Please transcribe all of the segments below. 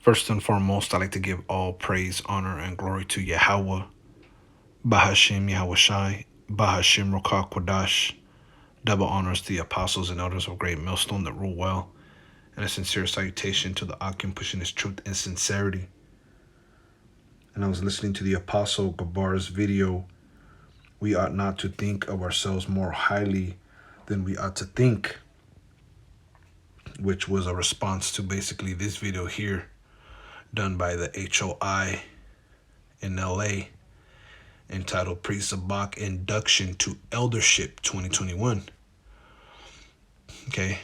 First and foremost, I like to give all praise, honor, and glory to Yahweh, Bahashim Yahweh Shai, Bahashim Rokah Kodash. Double honors to the apostles and elders of Great Millstone that rule well, and a sincere salutation to the Akim pushing his truth and sincerity. And I was listening to the Apostle Gabar's video. We ought not to think of ourselves more highly than we ought to think, which was a response to basically this video here done by the HOI in LA entitled Pre-Sabak Induction to Eldership 2021. Okay.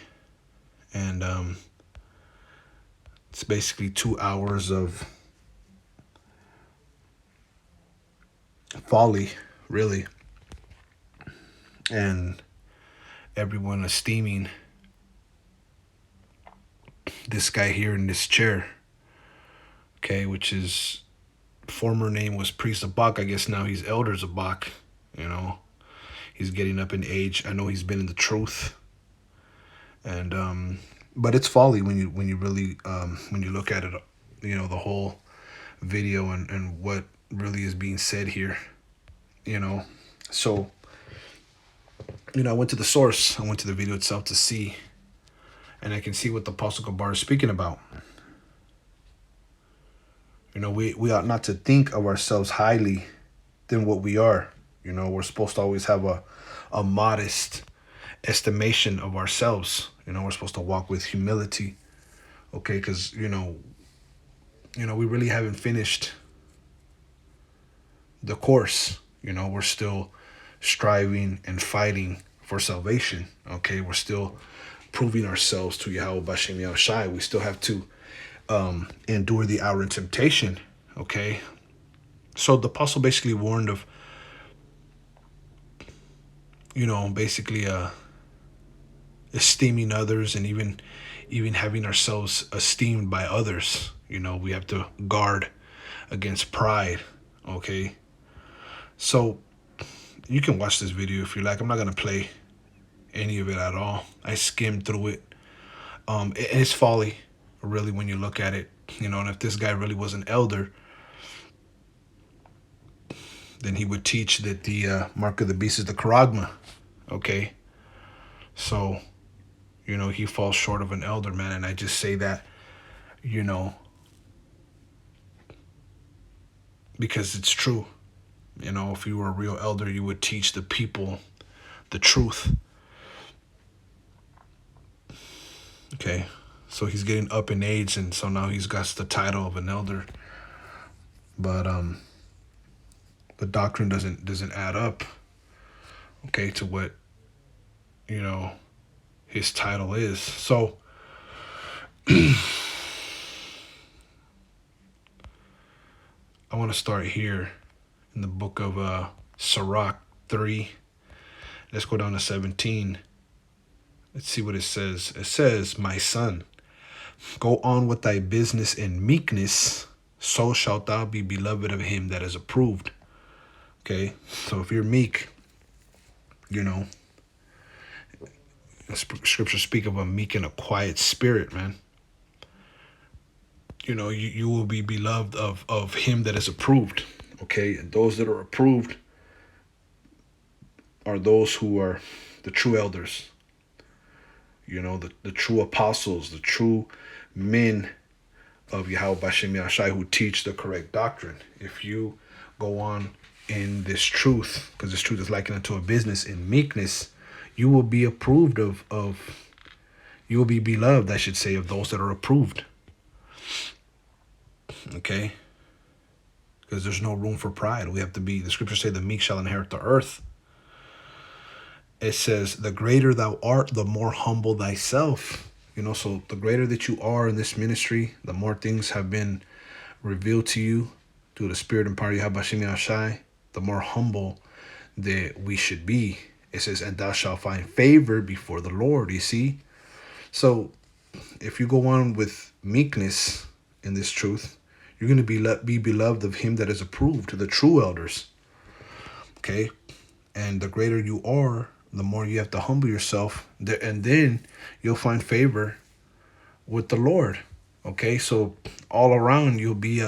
And it's basically 2 hours of folly, really. And everyone esteeming this guy here in this chair. Okay, which is former name was Priest Zabak. I guess now he's Elder Zabak. You know, he's getting up in age. I know he's been in the truth, and but it's folly when you really when you look at it. You know, the whole video and what really is being said here. You know, so I went to the source. I went to the video itself to see, and I can see what the Apostle Gabar is speaking about. You know, we ought not to think of ourselves highly than what we are. You know, we're supposed to always have a modest estimation of ourselves. You know, we're supposed to walk with humility. Okay, because you know, we really haven't finished the course. You know, we're still striving and fighting for salvation. Okay, we're still proving ourselves to Yahweh Bashem Yahushai. We still have to endure the hour of temptation. Okay, so the apostle basically warned of, basically esteeming others and even having ourselves esteemed by others. You know, we have to guard against pride. Okay, so you can watch this video if you like. I'm not gonna play any of it at all. I skimmed through it. It's folly, really, when you look at it. You know, and if this guy really was an elder, then he would teach that the mark of the beast is the charagma. Okay, so he falls short of an elder, man. And I just say that, because it's true. You know, if you were a real elder, you would teach the people the truth. Okay, so he's getting up in age, and so now he's got the title of an elder. But the doctrine doesn't add up. Okay, to what his title is. So I want to start here in the book of Sirach 3. Let's go down to 17. Let's see what it says. It says, "My son, go on with thy business in meekness, so shalt thou be beloved of him that is approved." Okay, so if you're meek, scriptures speak of a meek and a quiet spirit, man. You will be beloved of him that is approved. Okay, and those that are approved are those who are the true elders. The true apostles, the true men of Yahweh Bashem Yahushai who teach the correct doctrine. If you go on in this truth, because this truth is likened unto a business, in meekness, you will be approved you will be beloved, I should say, of those that are approved. Okay? Because there's no room for pride. We have to be, the scriptures say, the meek shall inherit the earth. It says, the greater thou art, the more humble thyself. So the greater that you are in this ministry, the more things have been revealed to you through the Spirit and power of Yahweh Bashem Yahushai, the more humble that we should be. It says, and thou shalt find favor before the Lord, you see? So if you go on with meekness in this truth, you're going to be beloved of him that is approved, the true elders. Okay? And the greater you are, the more you have to humble yourself, and then you'll find favor with the Lord. Okay, so all around you'll be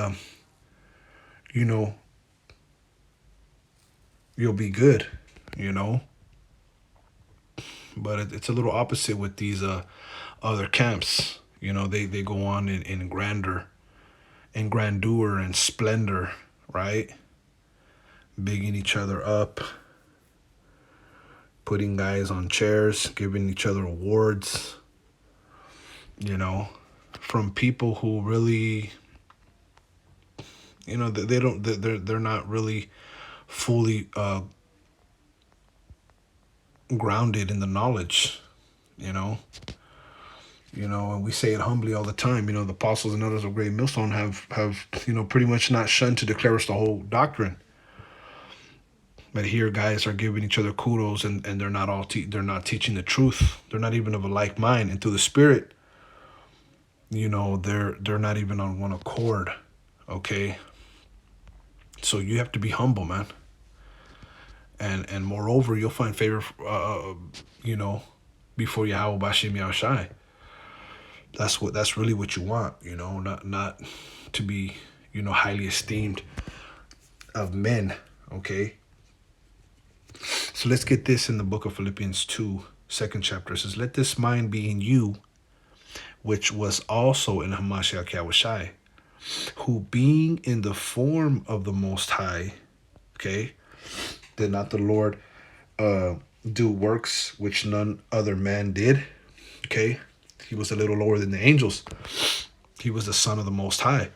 you know, you'll be good, you know. But it's a little opposite with these other camps. You know, they go on in grandeur and grandeur and splendor, right? Bigging each other up, putting guys on chairs, giving each other awards, you know, from people who really, you know, they don't, they're not really fully grounded in the knowledge, you know. You know, and we say it humbly all the time. You know, the apostles and others of Great Millstone have pretty much not shunned to declare us the whole doctrine. But here, guys are giving each other kudos, and they're not all they're not teaching the truth. They're not even of a like mind, and through the Spirit, you know, they're not even on one accord. Okay, so you have to be humble, man. And moreover, you'll find favor, you know, before Yahweh Bashim Yahushai. That's really what you want, you know, not to be, you know, highly esteemed of men. Okay, so let's get this in the book of Philippians 2, second chapter. It says, "Let this mind be in you, which was also in Hamashiach Yahushai, who being in the form of the Most High," okay, did not the Lord do works which none other man did? Okay, he was a little lower than the angels. He was the son of the Most High.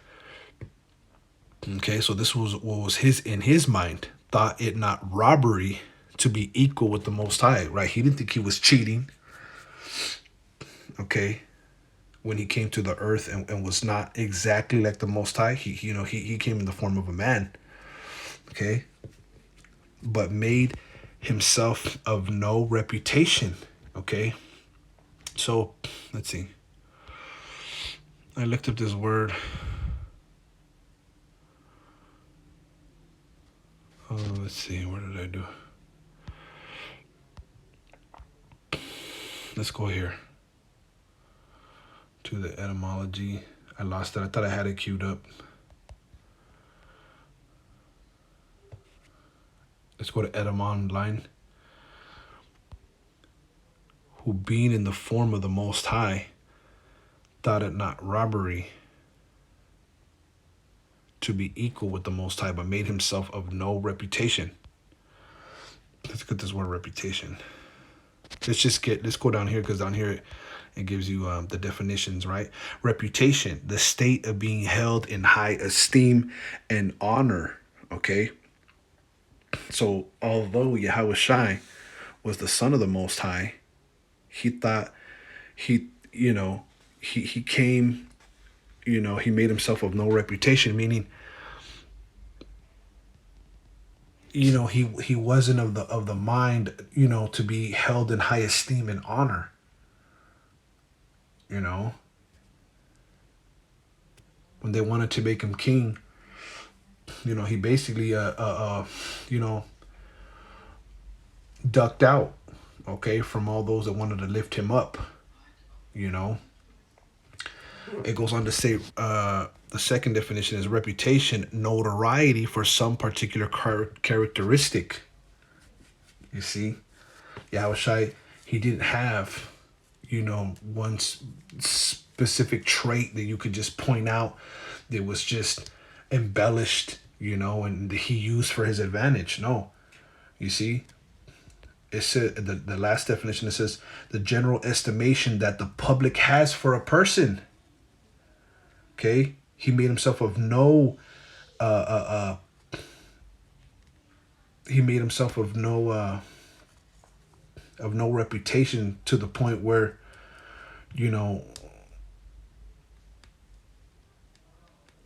Okay, so this was what was in his mind. Thought it not robbery to be equal with the Most High, right? He didn't think he was cheating. Okay, when he came to the earth and was not exactly like the Most High, he came in the form of a man. Okay, but made himself of no reputation. Okay, so let's see. I looked up this word. Oh, let's see. What did I do? Let's go here to the etymology. I lost it. I thought I had it queued up. Let's go to etymon line. Who being in the form of the Most High, thought it not robbery to be equal with the Most High, but made himself of no reputation. Let's get this word reputation. Let's go down here, because down here it gives you the definitions, right? Reputation, the state of being held in high esteem and honor. Okay. So although Yahushai was the son of the Most High, he thought he came, he made himself of no reputation, meaning, he wasn't of the mind, to be held in high esteem and honor. When they wanted to make him king, he basically ducked out, okay, from all those that wanted to lift him up. It goes on to say, the second definition is reputation, notoriety for some particular characteristic. You see, Yahushai, he didn't have, one specific trait that you could just point out that was just embellished, and he used for his advantage. No, you see, it said the last definition, it says the general estimation that the public has for a person. Okay, he made himself of no he made himself of no reputation, to the point where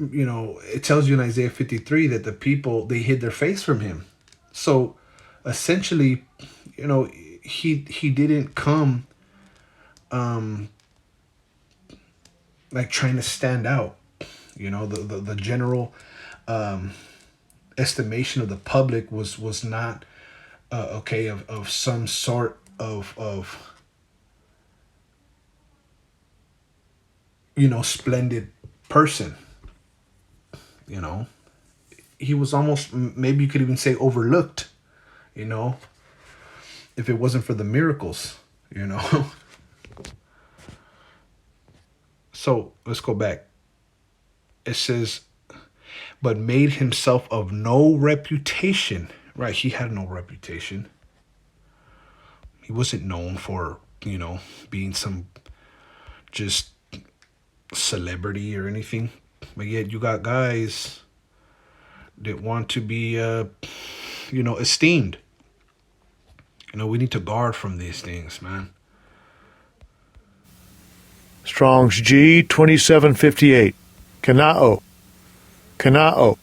it tells you in Isaiah 53 that the people, they hid their face from him. So essentially, he didn't come like trying to stand out. The general estimation of the public was not okay, of some sort of splendid person. You know, he was almost, maybe you could even say, overlooked, you know, if it wasn't for the miracles, you know. So let's go back. It says, but made himself of no reputation. Right, he had no reputation. He wasn't known for, being some just celebrity or anything. But yet you got guys that want to be, esteemed. We need to guard from these things, man. Strong's G 2758. Kanao. Kanao.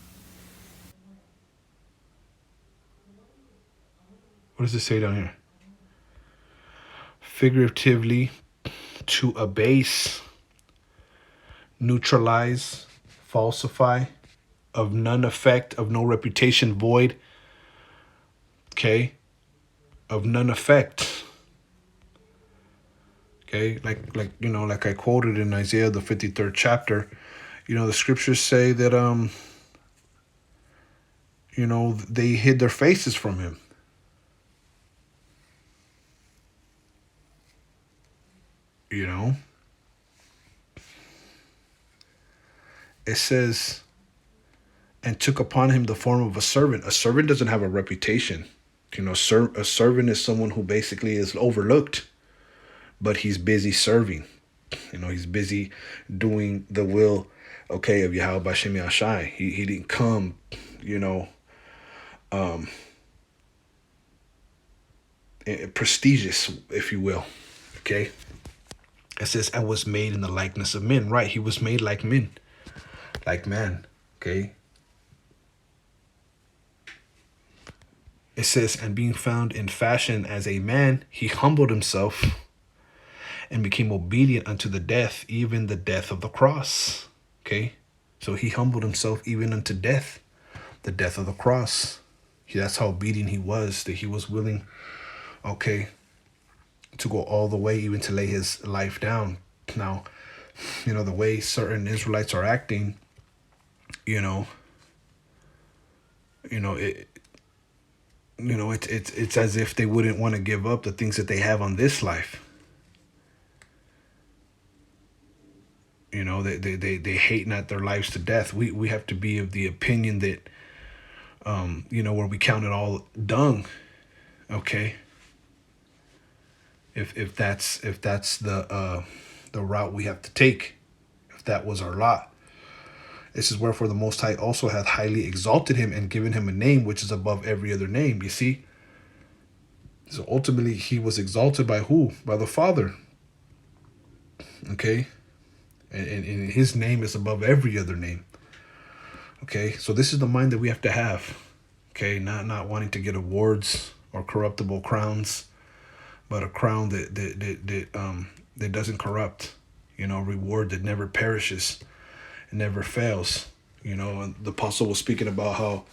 What does it say down here? Figuratively, to abase, neutralize, falsify, of none effect, of no reputation, void. Okay? Of none effect. Okay? Like I quoted in Isaiah, the 53rd chapter, the scriptures say that, they hid their faces from him. It says, and took upon him the form of a servant. A servant doesn't have a reputation. A servant is someone who basically is overlooked, but he's busy serving. He's busy doing the will, of Yahweh Bashem Yashai. He didn't come, prestigious, if you will. Okay. It says, and was made in the likeness of men. Right. He was made like men. Like man. Okay. It says, and being found in fashion as a man, he humbled himself and became obedient unto the death, even the death of the cross. Okay. So he humbled himself even unto death, the death of the cross. That's how obedient he was, that he was willing, to go all the way, even to lay his life down. Now, the way certain Israelites are acting, it's as if they wouldn't want to give up the things that they have on this life. They hate not their lives to death. We have to be of the opinion that, where we count it all dung. Okay. If that's the route we have to take, if that was our lot. This is wherefore the Most High also hath highly exalted him and given him a name which is above every other name. You see? So ultimately he was exalted by who? By the Father. Okay? And his name is above every other name. Okay? So this is the mind that we have to have. Okay? Not wanting to get awards or corruptible crowns, but a crown that doesn't corrupt. Reward that never perishes. It never fails. And the apostle was speaking about how,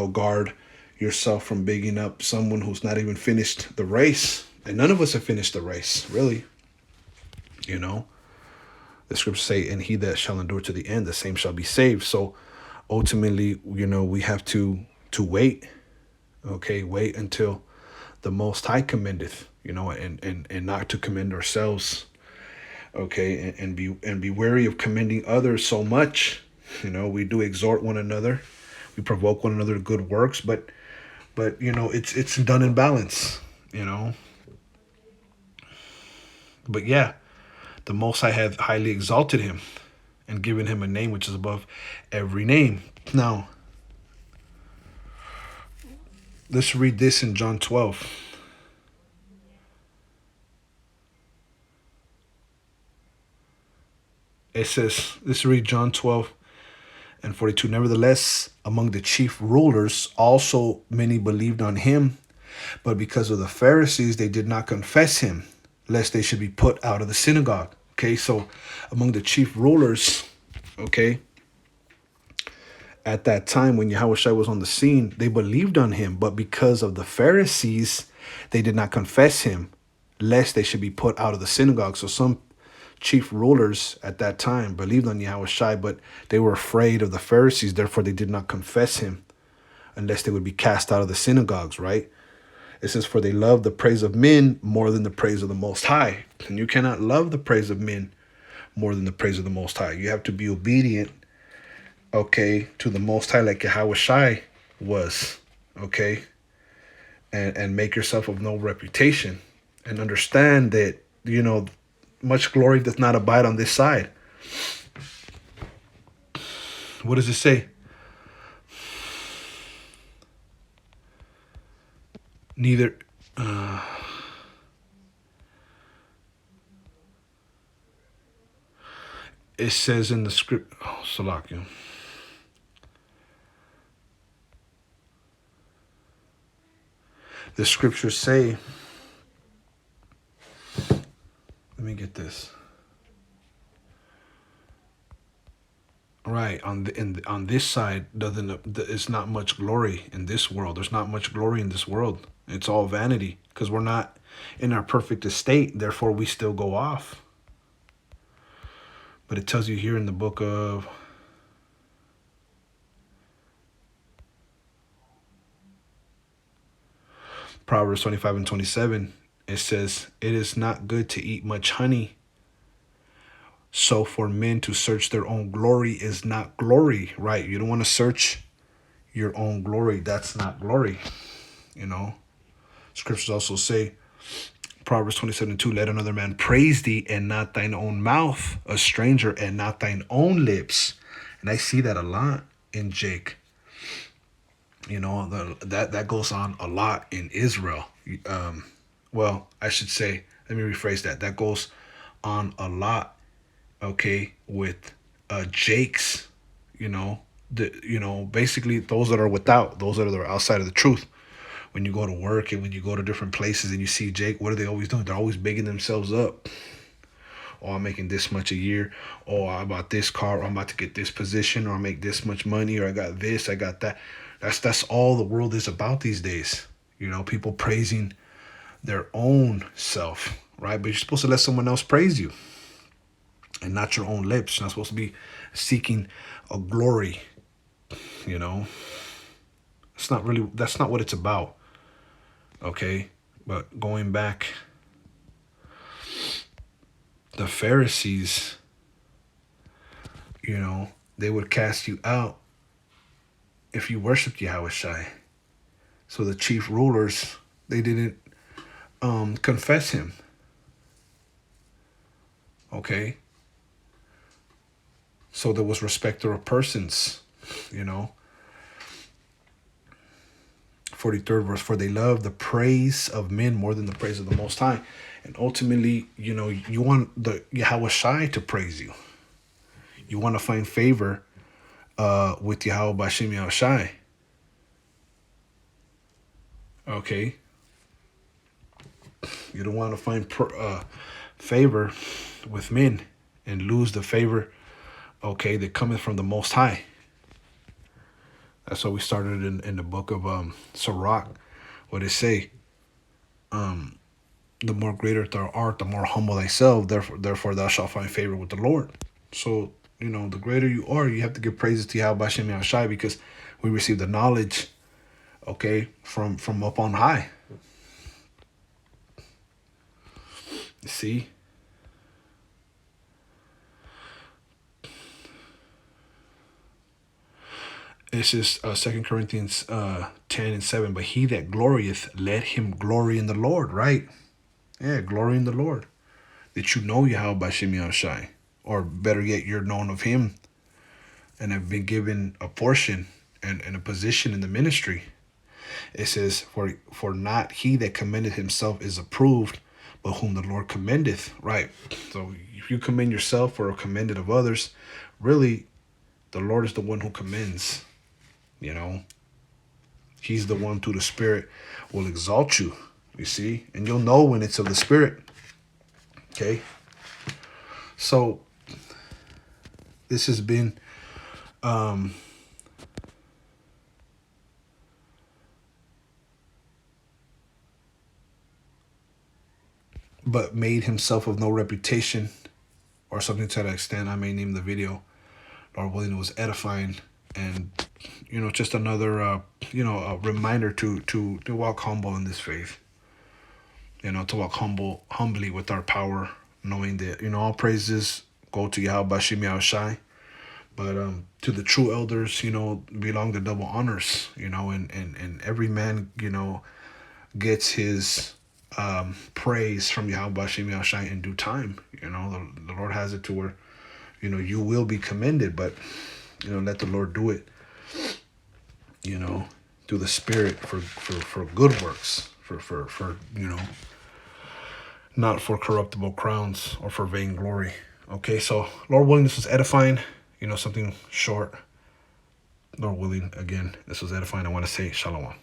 guard yourself from bigging up someone who's not even finished the race. And none of us have finished the race, really. The scriptures say, and he that shall endure to the end, the same shall be saved. So ultimately, we have to wait. Okay, wait until the Most High commendeth, and not to commend ourselves. Okay, and be wary of commending others so much. We do exhort one another, we provoke one another to good works, but it's done in balance. But yeah, the Most High hath highly exalted him and given him a name which is above every name. Now, let's read this in John 12. It says, let's read John 12 and 42. Nevertheless, among the chief rulers also many believed on him, but because of the Pharisees, they did not confess him, lest they should be put out of the synagogue. Okay, so among the chief rulers, at that time when Yahushua was on the scene, they believed on him, but because of the Pharisees, they did not confess him, lest they should be put out of the synagogue. So some chief rulers at that time believed on Yahushua, but they were afraid of the Pharisees. Therefore, they did not confess him unless they would be cast out of the synagogues, right? It says, for they love the praise of men more than the praise of the Most High. And you cannot love the praise of men more than the praise of the Most High. You have to be obedient, okay, to the Most High like Yahushua was, okay? And make yourself of no reputation. And understand that, much glory does not abide on this side. What does it say? Neither... it says in the script... Oh, Salakia. The scriptures say... Let me get this. Right, on this side, it's not much glory in this world. There's not much glory in this world. It's all vanity because we're not in our perfect estate. Therefore, we still go off. But it tells you here in the book of Proverbs 25 and 27, it says, it is not good to eat much honey. So for men to search their own glory is not glory, right? You don't want to search your own glory. That's not glory, Scriptures also say, Proverbs 27:2, let another man praise thee and not thine own mouth, a stranger and not thine own lips. And I see that a lot in Jake. That goes on a lot in Israel. Well, I should say, let me rephrase that. That goes on a lot, okay, with Jakes, basically those that are without, those that are outside of the truth. When you go to work and when you go to different places and you see Jake, what are they always doing? They're always bigging themselves up. Oh, I'm making this much a year. Oh, I bought this car. Or I'm about to get this position. Or I make this much money. Or I got this. I got that. That's all the world is about these days. People praising their own self, right? But you're supposed to let someone else praise you and not your own lips. You're not supposed to be seeking a glory, that's not what it's about. Okay, but going back, the Pharisees, they would cast you out if you worshiped Yahushua. So the chief rulers, they didn't confess him. Okay, so there was respecter of persons, 43rd verse, for they love the praise of men more than the praise of the Most High. And ultimately, you want the Yahushua to praise you. You want to find favor with Yahweh Bashim Yahushua. Okay. You don't want to find favor with men and lose the favor, okay, that cometh from the Most High. That's what we started in the book of Sirach. What it say? The more greater thou art, the more humble thyself. Therefore thou shalt find favor with the Lord. So, the greater you are, you have to give praises to Yahweh Bashem Yahushai because we receive the knowledge, okay, from up on high. You see? This is 2 Corinthians 10 and 7. But he that glorieth, let him glory in the Lord, right? Yeah, glory in the Lord. That you know Yahweh Bashem Yahushai. Or better yet, you're known of him and have been given a portion and a position in the ministry. It says, for not he that commendeth himself is approved, but whom the Lord commendeth. Right. So if you commend yourself or are commended of others, really, the Lord is the one who commends. He's the one through the Spirit will exalt you, you see, and you'll know when it's of the Spirit. Okay. So this has been but made himself of no reputation, or something to that extent. I may name the video. Lord willing, it was edifying, and just another a reminder to walk humble in this faith. To walk humbly with our power, knowing that all praises go to Yahweh Bashim Yahushai. But to the true elders, belong the double honors, and every man, gets his praise from Yahweh Bashim Yahushai in due time. The Lord has it to where, you will be commended, but, let the Lord do it, through the Spirit for good works, for not for corruptible crowns or for vainglory. Okay, so Lord willing, this was edifying, something short. Lord willing, again, this was edifying. I want to say shalom.